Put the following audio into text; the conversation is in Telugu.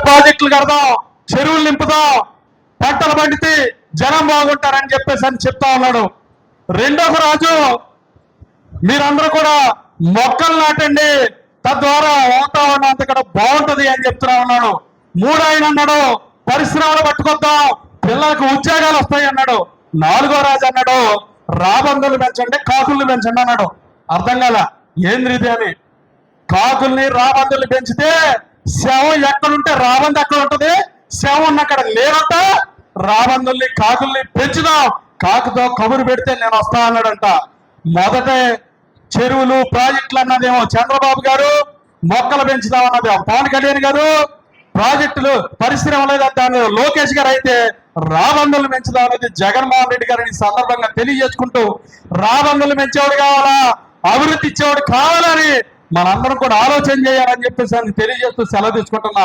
ప్రాజెక్టులు కడదాం, చెరువులు నింపుదాం, పంటలు పండితే జనం బాగుంటారని చెప్పేసి అని చెప్తా ఉన్నాడు. రెండవ రాజు మీరందరూ కూడా మొక్కలు నాటండి, తద్వారా వాతావరణం అంతా కూడా బాగుంటది అని చెప్తున్నా ఉన్నాడు. మూడు ఆయన అన్నాడు పరిశ్రమలు పట్టుకొద్దాం, పిల్లలకు ఉద్యోగాలు వస్తాయి అన్నాడు. నాలుగో రాజు అన్నాడు రాబందులు పెంచండి, కాకుల్ని పెంచండి అన్నాడు. అర్థం కాల ఏంది ఇది అని. కాకుల్ని రాబందులు పెంచితే శవం ఎక్కడుంటే రాబందు ఎక్కడ ఉంటది, శవం ఉన్న అక్కడ లేదంట. రాబందుల్ని కాకుల్ని పెంచుదాం, కాకుతో కబురు పెడితే నేను వస్తా అన్నాడంట. మొదటే చెరువులు ప్రాజెక్టులు అన్నదేమో చంద్రబాబు గారు, మొక్కలు పెంచుదాం అన్నది పవన్ కళ్యాణ్ గారు, ప్రాజెక్టులు పరిశ్రమలు దాని లోకేష్ గారు, అయితే రాబందులు పెంచుదాం అనేది జగన్మోహన్ రెడ్డి గారిని సందర్భంగా తెలియజేసుకుంటూ, రాబందులు పెంచేవాడు కావాలా, అభివృద్ధి ఇచ్చేవాడు కావాలని మనందరం కూడా ఆలోచన చేయాలని చెప్పేసి తెలియజేస్తూ సెలవు తీసుకుంటున్నా.